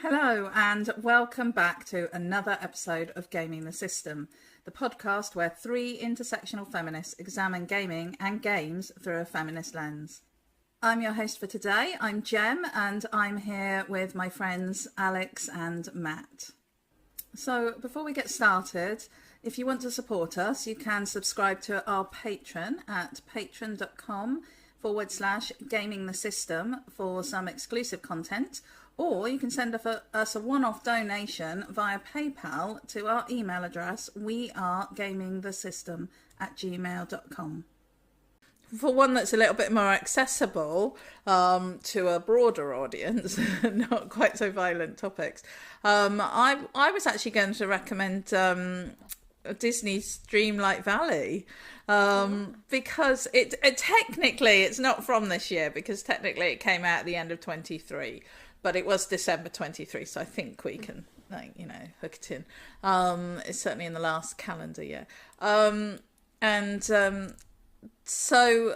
Hello and welcome back to another episode of Gaming the System, the podcast where three intersectional feminists examine gaming and games through a feminist lens. I'm your host for today, I'm Jem, and I'm here with my friends Alex and Matt. So before we get started, if you want to support us, you can subscribe to our Patreon at patreon.com/gamingthesystem for some exclusive content. Or you can send us a one-off donation via PayPal to our email address, wearegamingthesystem@gmail.com. For one that's a little bit more accessible to a broader audience, not quite so violent topics, I was actually going to recommend Disney's Dreamlight Valley because it technically it's not from this year, because technically it came out at the end of 23. But it was December 23, so I think we can, hook it in. It's certainly in the last calendar year. So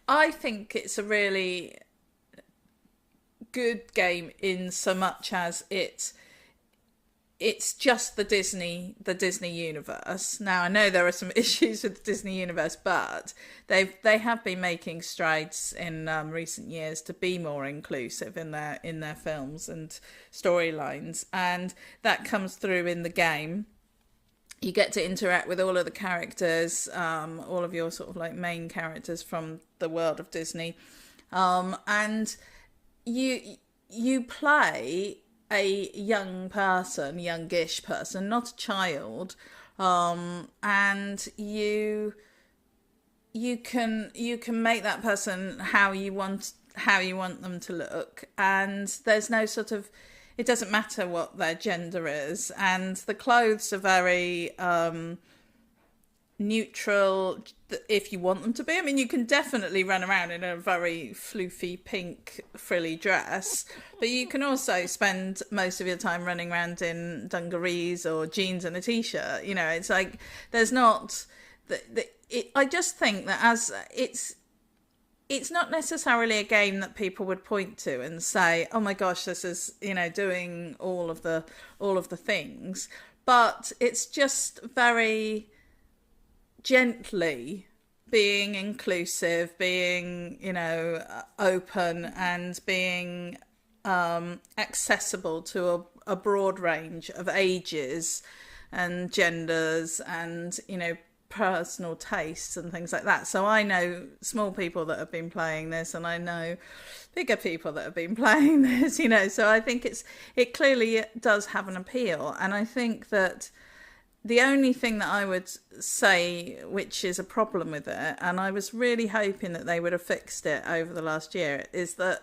I think it's a really good game in so much as it's just the Disney universe. Now, I know there are some issues with the Disney universe, but they have been making strides in recent years to be more inclusive in their films and storylines, and that comes through in the game. You get to interact with all of the characters, all of your sort of like main characters from the world of Disney, and you play a youngish person, not a child, and you can make that person how you want them to look, and there's no sort of, it doesn't matter what their gender is, and the clothes are very neutral if you want them to be. I mean, you can definitely run around in a very floofy pink frilly dress, but you can also spend most of your time running around in dungarees or jeans and a t-shirt. You know, it's like there's not I just think that as it's not necessarily a game that people would point to and say, oh my gosh, this is, doing all of the things, but it's just very gently being inclusive, being, open, and being accessible to a broad range of ages and genders and, personal tastes and things like that. So I know small people that have been playing this, and I know bigger people that have been playing this, so I think it clearly does have an appeal. And I think that the only thing that I would say, which is a problem with it, and I was really hoping that they would have fixed it over the last year, is that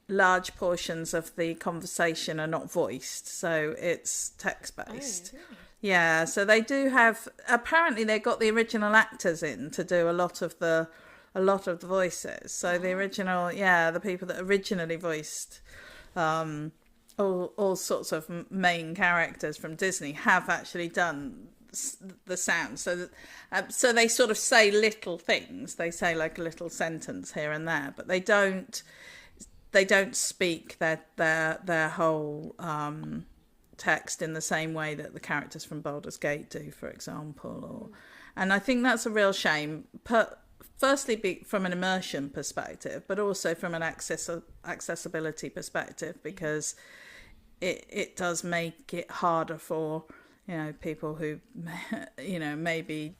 large portions of the conversation are not voiced, so it's text-based. Oh, really? Yeah, so they do have, apparently they got the original actors in to do a lot of the voices. So the original, the people that originally voiced all sorts of main characters from Disney have actually done the sound. So they sort of say little things. They say like a little sentence here and there, but they don't speak their whole text in the same way that the characters from Baldur's Gate do, for example. And I think that's a real shame. Firstly, from an immersion perspective, but also from an accessibility perspective, because it does make it harder for people who maybe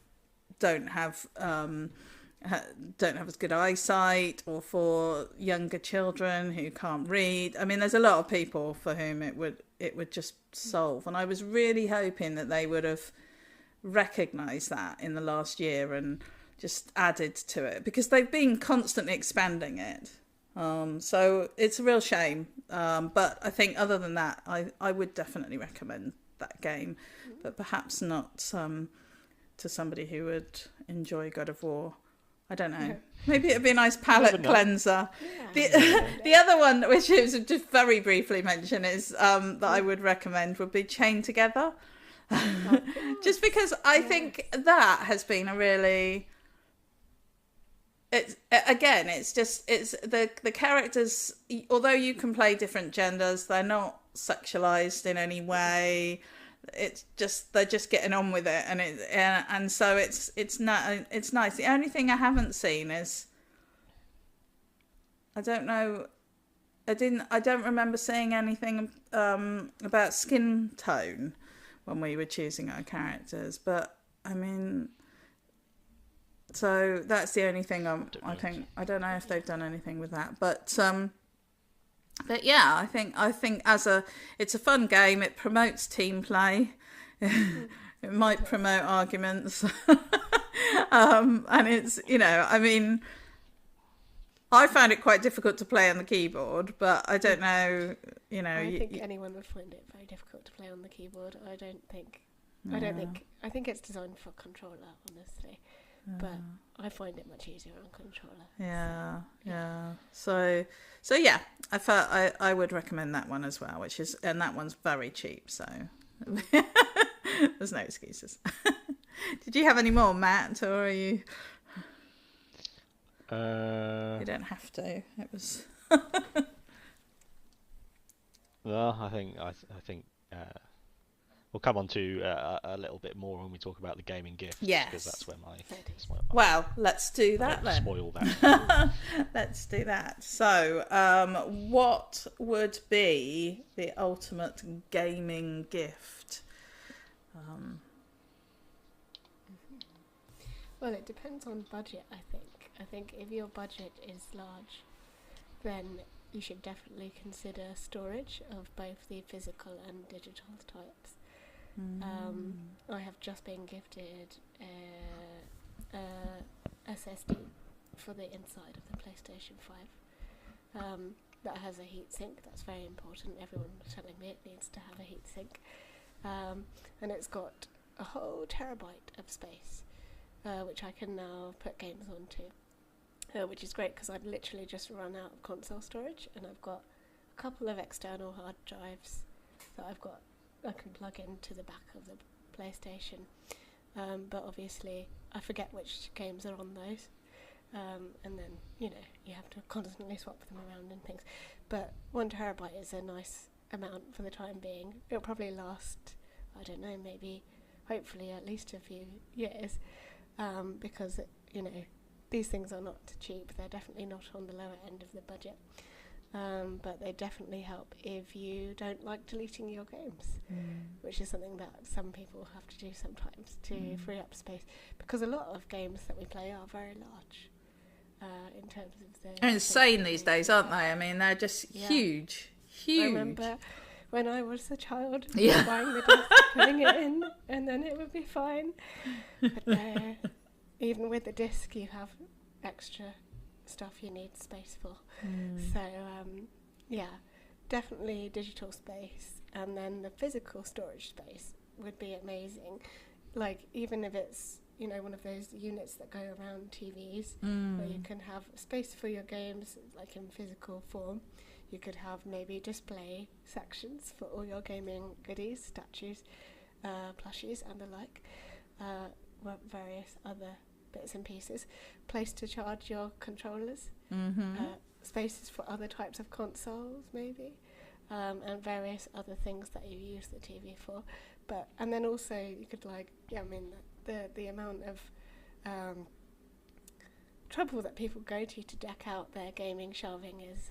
don't have as good eyesight, or for younger children who can't read. I mean, there's a lot of people for whom it would just solve. And I was really hoping that they would have recognised that in the last year and just added to it, because they've been constantly expanding it. So it's a real shame. But I think other than that, I would definitely recommend that game, but perhaps not to somebody who would enjoy God of War. I don't know. Maybe it'd be a nice palate cleanser. Yeah. The other one, which is just very briefly mentioned, is that I would recommend would be Chained Together. Just because I think that has been a really it's again, it's just it's the characters. Although you can play different genders, they're not sexualized in any way. It's just they're just getting on with it, and so it's not it's nice. The only thing I haven't seen is I don't know. I don't remember seeing anything about skin tone when we were choosing our characters, but I mean, so that's the only thing I think. I don't know if they've done anything with that, but yeah, I think it's a fun game. It promotes team play. It might promote arguments, and it's I mean. I found it quite difficult to play on the keyboard, but I don't know, I think anyone would find it very difficult to play on the keyboard. I think it's designed for controller, honestly. But I find it much easier on controller. Yeah. So yeah, I felt I would recommend that one as well, and that one's very cheap, so there's no excuses. Did you have any more, Matt, or are you? You don't have to. It was. Well, I think we'll come on to a little bit more when we talk about the gaming gifts. Yes. Because that's where my well, let's do that then. Spoil that. Let's do that. So, what would be the ultimate gaming gift? Well, it depends on budget, I think. I think if your budget is large, then you should definitely consider storage of both the physical and digital types. I have just been gifted a SSD for the inside of the PlayStation 5 that has a heatsink. That's very important. Everyone was telling me it needs to have a heatsink. And it's got a whole terabyte of space, which I can now put games onto. Which is great because I've literally just run out of console storage, and I've got a couple of external hard drives that I can plug into the back of the PlayStation. But obviously I forget which games are on those, and then you have to constantly swap them around and things. But 1 terabyte is a nice amount for the time being. It'll probably last, I don't know, maybe hopefully at least a few years, because these things are not cheap. They're definitely not on the lower end of the budget, but they definitely help if you don't like deleting your games, which is something that some people have to do sometimes to free up space, because a lot of games that we play are very large in terms of the... They're insane these days, aren't they? I mean, they're just huge. I remember when I was a child buying the disc, putting it in, and then it would be fine. But even with the disc, you have extra stuff you need space for. So, definitely digital space. And then the physical storage space would be amazing. Like, even if it's, one of those units that go around TVs, where you can have space for your games, like in physical form. You could have maybe display sections for all your gaming goodies, statues, plushies, and the like. Various other bits and pieces, place to charge your controllers, spaces for other types of consoles maybe, and various other things that you use the TV for. And then also you could the amount of trouble that people go to deck out their gaming shelving is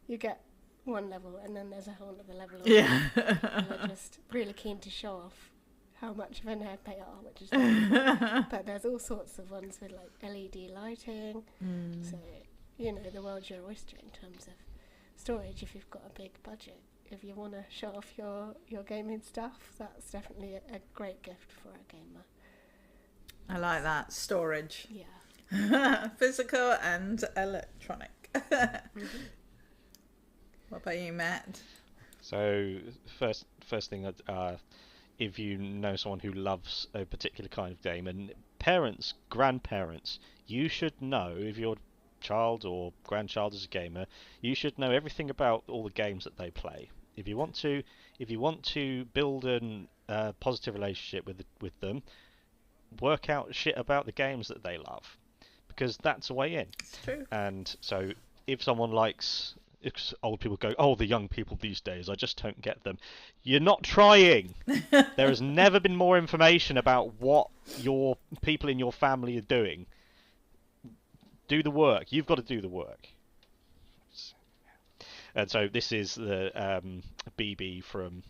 you get one level and then there's a whole other level of and they're just really keen to show off how much of a nerd they are, which is but there's all sorts of ones with like LED lighting, so the world's your oyster in terms of storage if you've got a big budget. If you want to show off your gaming stuff, that's definitely a great gift for a gamer. I like that. Storage. Yeah. Physical and electronic. What about you, Matt? So first thing that if you know someone who loves a particular kind of game, and parents, grandparents, you should know if your child or grandchild is a gamer, you should know everything about all the games that they play. If you want to build a positive relationship with them, work out shit about the games that they love, because that's a way in. It's true. And so if someone likes, if old people go, oh, the young people these days, I just don't get them. You're not trying. There has never been more information about what your people in your family are doing. Do the work. You've got to do the work. And so this is the BB from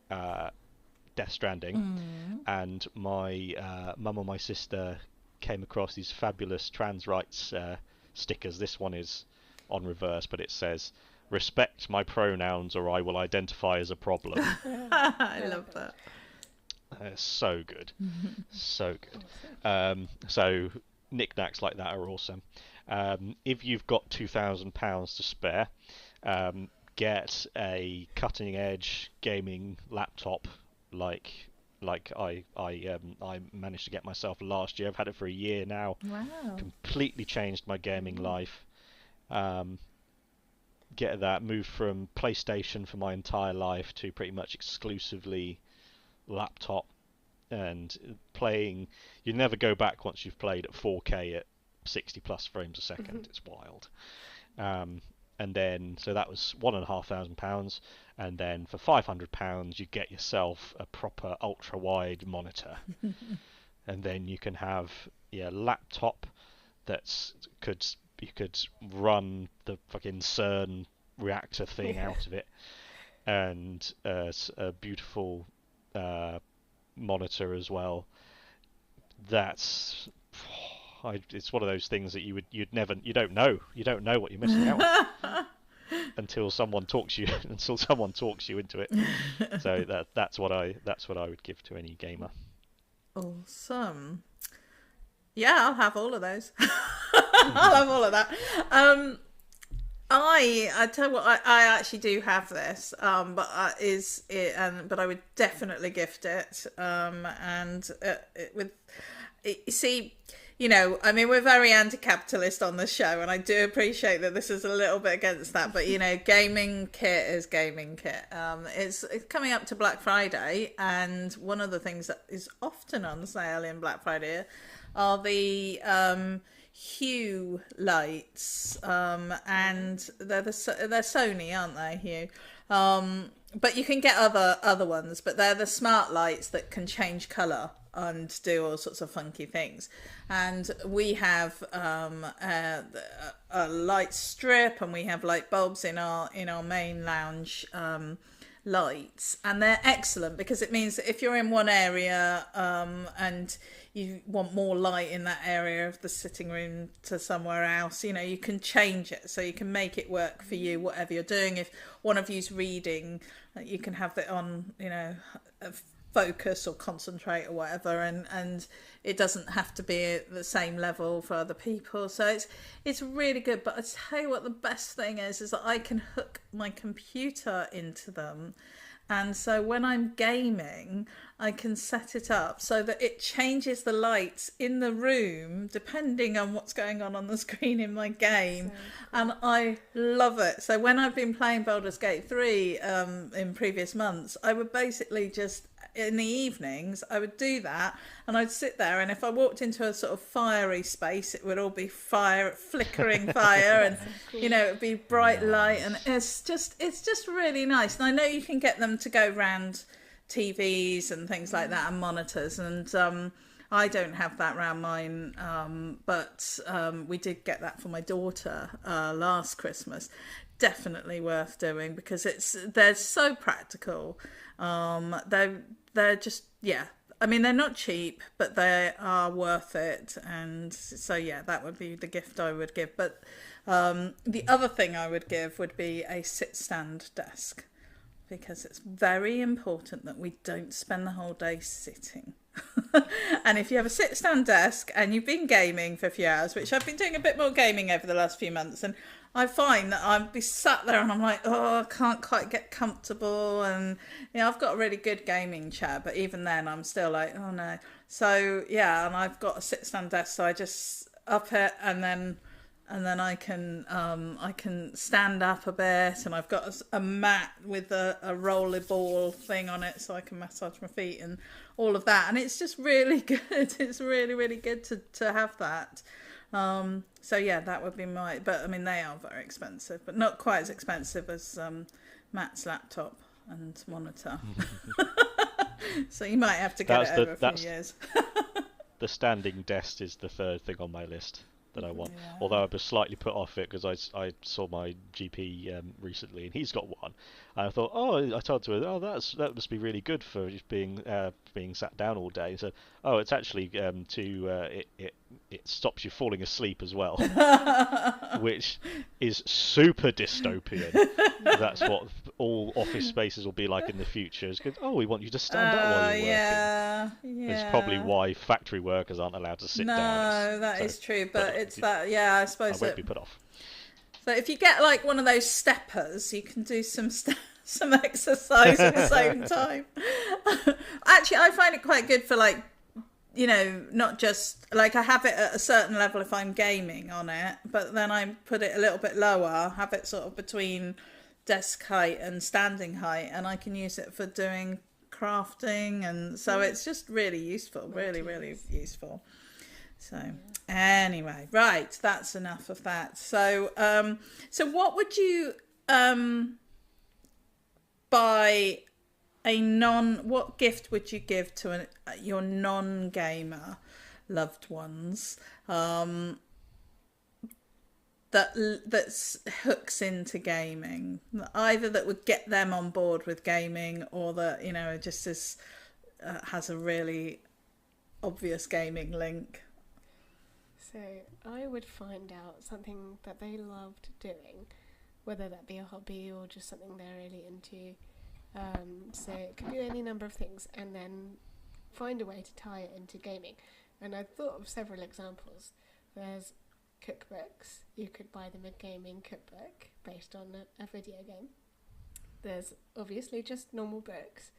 Death Stranding, and my mum and my sister came across these fabulous trans rights stickers. This one is on reverse, but it says, "Respect my pronouns or I will identify as a problem." I love that. So good. So good. So knickknacks like that are awesome. If you've got £2,000 to spare, get a cutting edge gaming laptop like I managed to get myself last year. I've had it for a year now. Wow. Completely changed my gaming life. Get that, moved from PlayStation for my entire life to pretty much exclusively laptop, and playing. You never go back once you've played at 4K at 60 plus frames a second. It's wild. And then, so that was £1,500, and then for £500 you get yourself a proper ultra wide monitor, and then you can have laptop you could run the fucking CERN reactor thing out of it, and a beautiful monitor as well. It's one of those things that you don't know what you're missing out on until someone talks you into it. So that's what I would give to any gamer. Awesome. Yeah, I'll have all of those. I'll have all of that. I tell you what, I actually do have this, but I would definitely gift it. See, I mean, we're very anti-capitalist on the show, and I do appreciate that this is a little bit against that. But gaming kit is gaming kit. It's coming up to Black Friday, and one of the things that is often on sale in Black Friday are the Hue lights, and they're Sony, aren't they, Hue? But you can get other ones, but they're the smart lights that can change colour and do all sorts of funky things. And we have a light strip, and we have light bulbs in our main lounge lights, and they're excellent because it means that if you're in one area and you want more light in that area of the sitting room to somewhere else, you can change it, so you can make it work for you, whatever you're doing. If one of you's reading, you can have that on, focus or concentrate or whatever, and it doesn't have to be at the same level for other people. So it's really good. But I tell you what, the best thing is that I can hook my computer into them, and so when I'm gaming, I can set it up so that it changes the lights in the room depending on what's going on the screen in my game. And I love it. So when I've been playing Baldur's Gate 3 in previous months, I would basically just, in the evenings, I would do that, and I'd sit there, and if I walked into a sort of fiery space, it would all be flickering fire, and it'd be bright light, and it's just really nice. And I know you can get them to go round TVs and things like that, and monitors, and I don't have that round mine, but we did get that for my daughter last Christmas. Definitely worth doing because they're so practical. They're just, I mean, they're not cheap, but they are worth it. And so, that would be the gift I would give. But the other thing I would give would be a sit-stand desk, because it's very important that we don't spend the whole day sitting. And if you have a sit-stand desk and you've been gaming for a few hours, which I've been doing a bit more gaming over the last few months, and I find that I'd be sat there and I'm like, I can't quite get comfortable, and I've got a really good gaming chair, but even then I'm still like, oh no. So and I've got a sit-stand desk, so I just up it, and then I can stand up a bit, and I've got a mat with a rollerball thing on it, so I can massage my feet and all of that, and it's just really good. It's really, really good to have that. So yeah, that would be my. But I mean, they are very expensive, but not quite as expensive as Matt's laptop and monitor. So you might have to get it over a few years. The standing desk is the third thing on my list that I want. Yeah. Although I was slightly put off it because I saw my GP recently and he's got one. And I thought, I told her, that must be really good for just being sat down all day. So, it's actually it stops you falling asleep as well, which is super dystopian. That's what all office spaces will be like in the future. It's good. We want you to stand up while you're working. It's probably why factory workers aren't allowed to sit down. No, that is true, but it's that. Yeah, I suppose I won't be put off. So if you get like one of those steppers, you can do some exercise at the same time. Actually, I find it quite good for like, not just like I have it at a certain level if I'm gaming on it, but then I put it a little bit lower, have it sort of between desk height and standing height, and I can use it for doing crafting, and so it's just really useful, really useful. So anyway, right, that's enough of that. So so what would you buy what gift would you give to your non-gamer loved ones that hooks into gaming, either that would get them on board with gaming, or that just has a really obvious gaming link? So I would find out something that they loved doing, whether that be a hobby or just something they're really into. So it could be any number of things, and then find a way to tie it into gaming. And I've thought of several examples. There's cookbooks. You could buy them a gaming cookbook based on a video game. There's obviously just normal books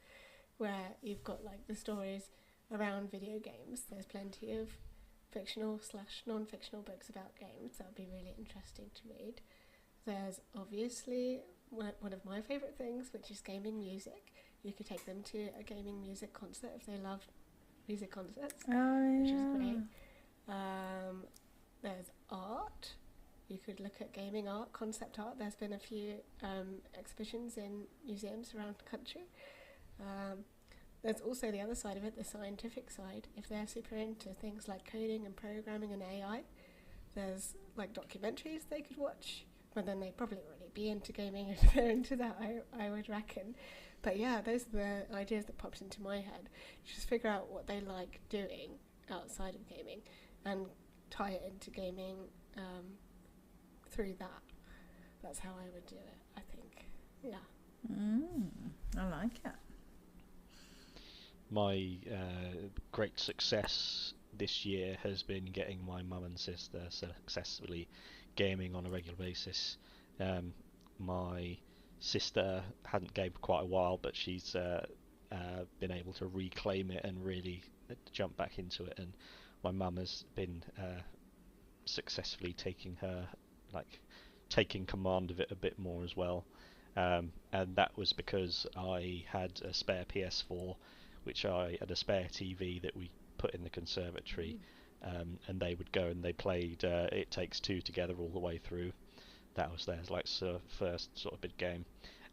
where you've got like the stories around video games. There's plenty of fictional/non-fictional books about games that would be really interesting to read. There's obviously one of my favourite things, which is gaming music. You could take them to a gaming music concert if they love music concerts, which is great. There's art. You could look at gaming art, concept art. There's been a few exhibitions in museums around the country. There's also the other side of it, the scientific side. If they're super into things like coding and programming and AI, there's like documentaries they could watch. But then they'd probably already be into gaming if they're into that, I would reckon. But yeah, those are the ideas that popped into my head. Just figure out what they like doing outside of gaming and tie it into gaming through that. That's how I would do it, I think. Yeah. I like it. My great success this year has been getting my mum and sister successfully gaming on a regular basis. My sister hadn't gamed for quite a while, but she's been able to reclaim it and really jump back into it, and my mum has been successfully taking command of it a bit more as well, and that was because I had a spare PS4, which I had a spare TV that we put in the conservatory, and they would go and they played It Takes Two together all the way through. That was their first sort of big game,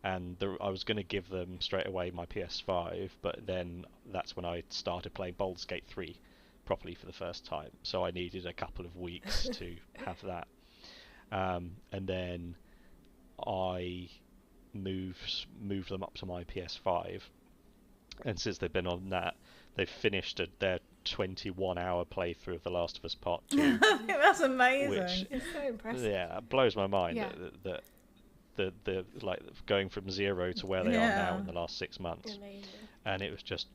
and I was going to give them straight away my PS5, but then that's when I started playing Baldur's Gate 3 properly for the first time, so I needed a couple of weeks to have that, and then I moved them up to my PS5, and since they've been on that, they've finished their 21-hour playthrough of The Last of Us Part 2. That's amazing. Which, it's so impressive. Yeah, it blows my mind that the like going from zero to where they are now in the last 6 months. Amazing. And it was just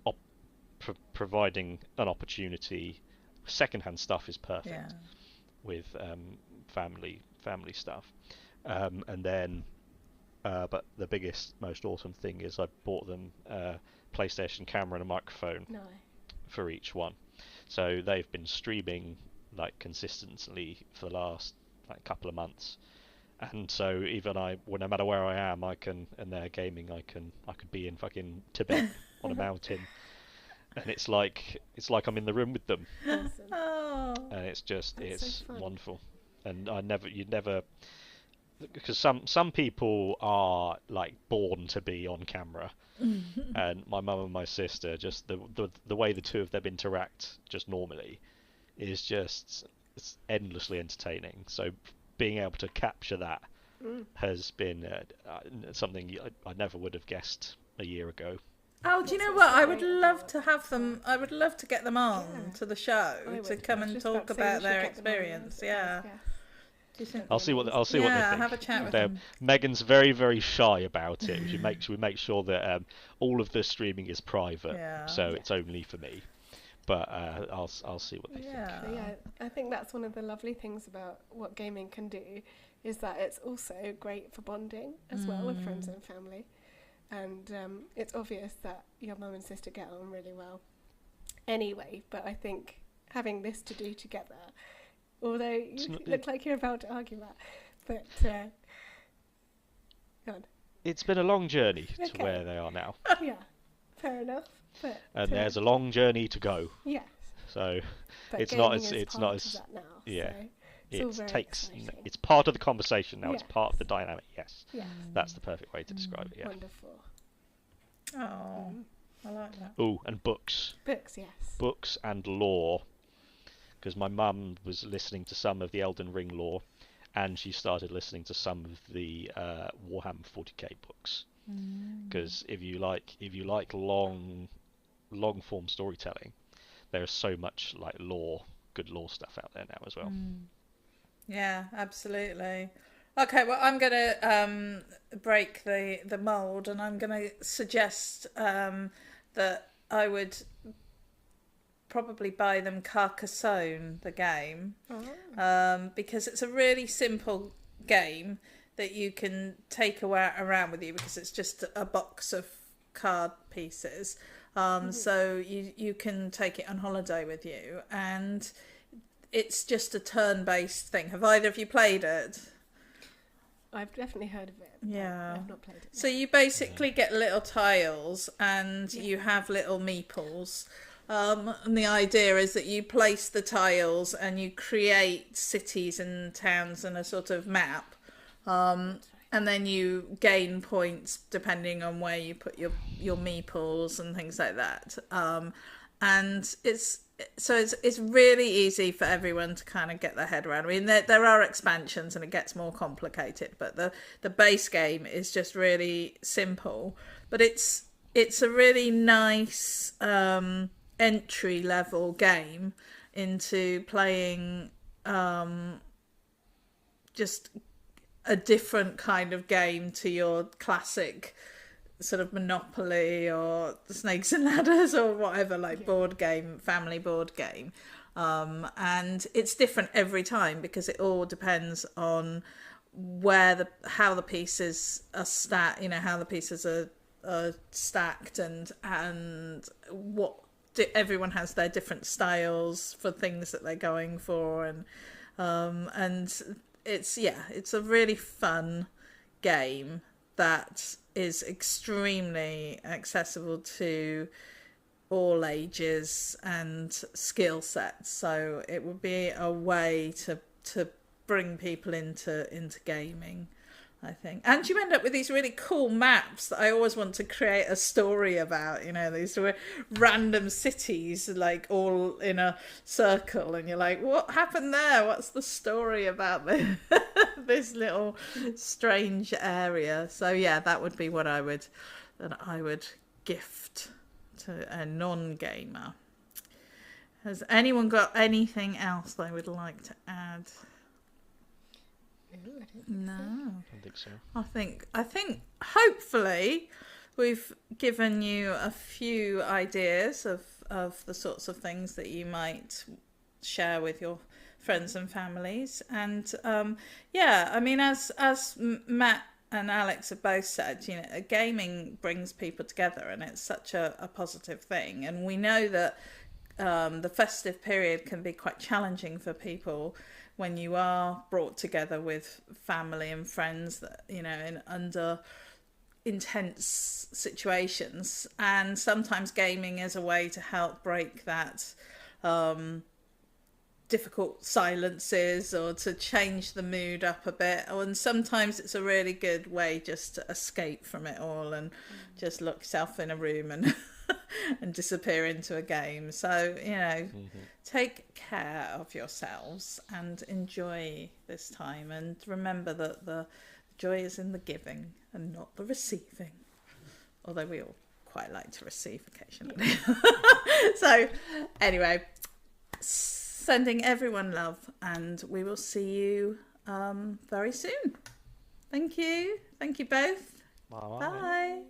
providing an opportunity. Secondhand stuff is perfect with family stuff, and then but the biggest, most awesome thing is I bought them a PlayStation camera and a microphone for each one. So they've been streaming like consistently for the last couple of months, and so even no matter where I am, and they're gaming, I could be in fucking Tibet on a mountain, and it's like I'm in the room with them, Awesome. Oh. and it's That's so fun. wonderful. And you'd never, because some people are like born to be on camera, and my mum and my sister, just the way the two of them interact just normally is just, it's endlessly entertaining. So being able to capture that has been something I never would have guessed a year ago. Oh, do you know That's what? what's I would great love about to have them. I would love to get them on Yeah. to the show I to would. come I was and just talk about to say we about should their get them on experience. as Yeah. guests. Do you think? I'll see what they Yeah, think. have a chat with They're- them. Megan's very, very shy about it. We make sure that all of the streaming is private, Yeah. so it's only for me. But I'll see what they think. Yeah. But yeah, I think that's one of the lovely things about what gaming can do, is that it's also great for bonding as well with friends and family. And it's obvious that your mum and sister get on really well anyway, but I think having this to do together, although you look like you're about to argue that, but go on. It's been a long journey to Okay. where they are now, Yeah, fair enough. But and there's a long journey to go. yes, So but it's not gaming as is it's part not of as that now. yeah. So it's all very exciting. It's part of the conversation now. It's Yes. part of the dynamic. Yes, Yes, that's the perfect way to describe it. Yeah. wonderful. Oh, I like that. Oh, and books. Books, yes. Books and lore, because my mum was listening to some of the Elden Ring lore, and she started listening to some of the Warhammer 40k books. Because if you like long form storytelling, there is so much like good lore stuff out there now as well. Yeah, absolutely. Okay, well, I'm going to break the mold, and I'm going to suggest that I would probably buy them Carcassonne, the game, because it's a really simple game that you can take around with you, because it's just a box of card pieces. So you can take it on holiday with you, and it's just a turn-based thing. Have either of you played it? I've definitely heard of it. Yeah. I've not played it. So you basically get little tiles, and you have little meeples. And the idea is that you place the tiles and you create cities and towns and a sort of map. And then you gain points depending on where you put your meeples and things like that. And it's really easy for everyone to kind of get their head around. I mean, there are expansions and it gets more complicated, but the base game is just really simple. But it's a really nice entry level game into playing just a different kind of game to your classic sort of Monopoly or Snakes and Ladders or whatever, board game, family board game. And it's different every time because it all depends on how the pieces are how the pieces are stacked and what everyone has their different styles for things that they're going for, and it's a really fun game that is extremely accessible to all ages and skill sets. So it would be a way to bring people into gaming, I think. And you end up with these really cool maps that I always want to create a story about, these random cities like all in a circle, and you're like, what happened there? What's the story about this little strange area? So yeah, that would be what I would gift to a non-gamer. Has anyone got anything else they would like to add? No. I don't think so. I think hopefully we've given you a few ideas of the sorts of things that you might share with your friends and families. And I mean, as Matt and Alex have both said, gaming brings people together, and it's such a positive thing. And we know that the festive period can be quite challenging for people when you are brought together with family and friends that under intense situations, and sometimes gaming is a way to help break that difficult silences, or to change the mood up a bit. And sometimes it's a really good way just to escape from it all and just lock yourself in a room and and disappear into a game. So, you know, take care of yourselves and enjoy this time, and remember that the joy is in the giving and not the receiving, although we all quite like to receive occasionally. So anyway, sending everyone love, and we will see you very soon. Thank you both. Bye. Bye.